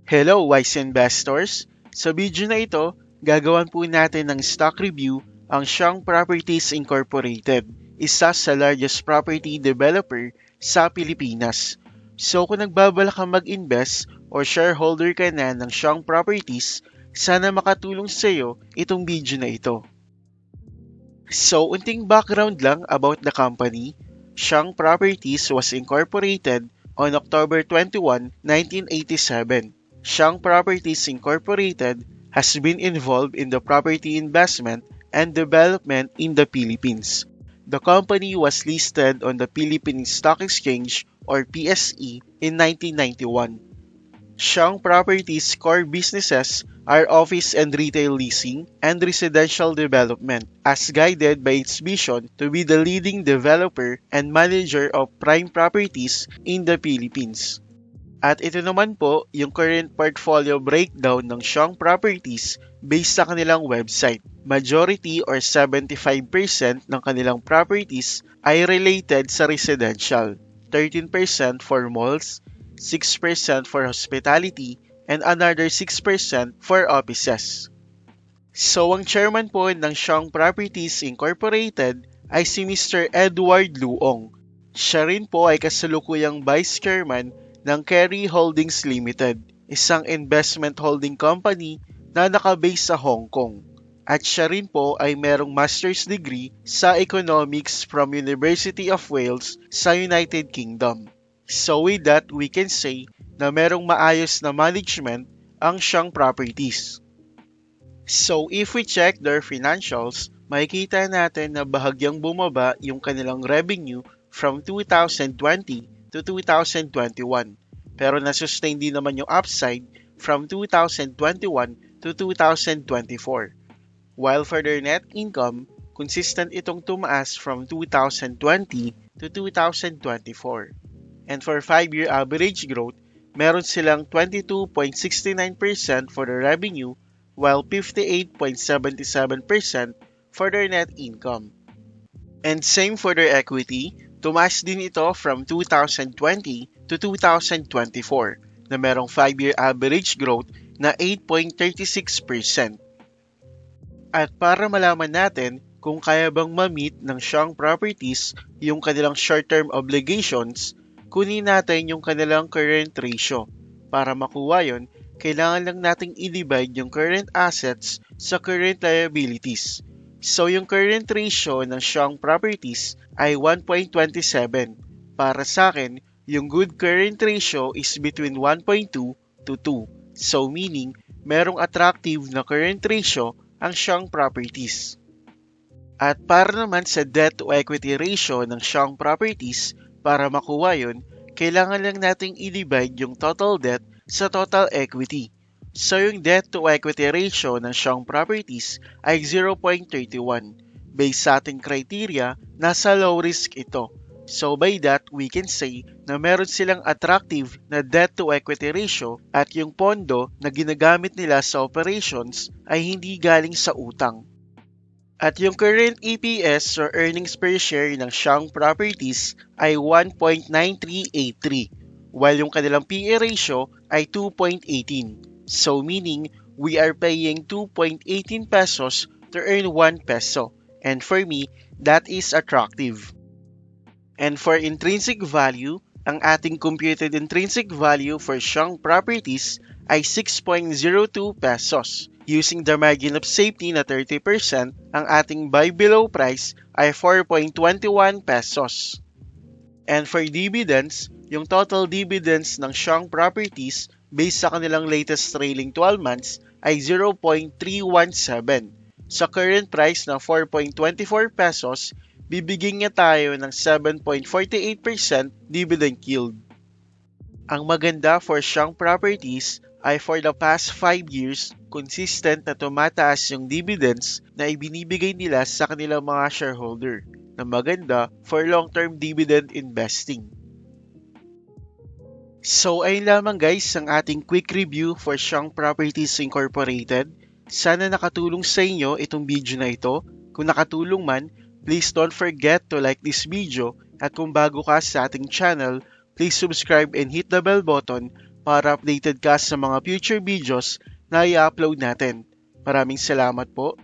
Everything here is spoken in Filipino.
Hello, wise investors! Sa video na ito, gagawan po natin ng stock review ang Shang Properties Incorporated, isa sa largest property developer sa Pilipinas. So kung nagbabalak ka mag-invest o shareholder ka na ng Shang Properties, sana makatulong sa iyo itong video na ito. So, unting background lang about the company. Shang Properties was incorporated on October 21, 1987. Shang Properties Incorporated has been involved in the property investment and development in the Philippines. The company was listed on the Philippine Stock Exchange or PSE in 1991. Shang Properties' core businesses are office and retail leasing and residential development, as guided by its vision to be the leading developer and manager of prime properties in the Philippines. At ito naman po yung current portfolio breakdown ng Shang Properties based sa kanilang website. Majority or 75% ng kanilang properties ay related sa residential, 13% for malls, 6% for hospitality, and another 6% for offices. So ang chairman po ng Shang Properties Incorporated ay si Mr. Edward Luong. Siya rin po ay kasalukuyang vice chairman ng Kerry Holdings Limited, isang investment holding company na nakabase sa Hong Kong. At siya rin po ay merong master's degree sa economics from University of Wales sa United Kingdom. So with that, we can say na merong maayos na management ang Shang Properties. So if we check their financials, makikita natin na bahagyang bumaba yung kanilang revenue from 2020 to 2021. Pero nasustain din naman yung upside from 2021 to 2024. While for their net income, consistent itong tumaas from 2020 to 2024. And for 5-year average growth, meron silang 22.69% for their revenue while 58.77% for their net income. And same for their equity, tumaas din ito from 2020 to 2024 na merong 5-year average growth na 8.36%. At para malaman natin kung kaya bang ma-meet ng Shang Properties yung kanilang short-term obligations, kunin natin yung kanilang current ratio. Para makuha yon, kailangan lang nating i-divide yung current assets sa current liabilities. So yung current ratio ng Shang Properties ay 1.27. Para sa akin, yung good current ratio is between 1.2 to 2. So meaning, merong attractive na current ratio ang Shang Properties. At para naman sa debt to equity ratio ng Shang Properties, para makuha yun, kailangan lang nating i-divide yung total debt sa total equity. So yung debt to equity ratio ng Shang Properties ay 0.31. Based sa ating criteria, nasa low risk ito. So by that, we can say na meron silang attractive na debt to equity ratio at yung pondo na ginagamit nila sa operations ay hindi galing sa utang. At yung current EPS or earnings per share ng Shang Properties ay 1.9383, while yung kanilang PE ratio ay 2.18. So meaning, we are paying 2.18 pesos to earn 1 peso. And for me, that is attractive. And for intrinsic value, ang ating computed intrinsic value for Shang Properties ay 6.02 pesos. Using the margin of safety na 30%, ang ating buy below price ay 4.21 pesos. And for dividends, yung total dividends ng Shang Properties based sa kanilang latest trailing 12 months ay 0.317. Sa current price na 4.24 pesos, bibigyan niya tayo ng 7.48% dividend yield. Ang maganda for Shang Properties ay for the past 5 years, consistent na tumataas yung dividends na ibinibigay nila sa kanilang mga shareholder na maganda for long-term dividend investing. So ayun lamang guys ang ating quick review for Shang Properties Incorporated. Sana nakatulong sa inyo itong video na ito. Kung nakatulong man, please don't forget to like this video at kung bago ka sa ating channel, please subscribe and hit the bell button para updated ka sa mga future videos na i-upload natin. Maraming salamat po.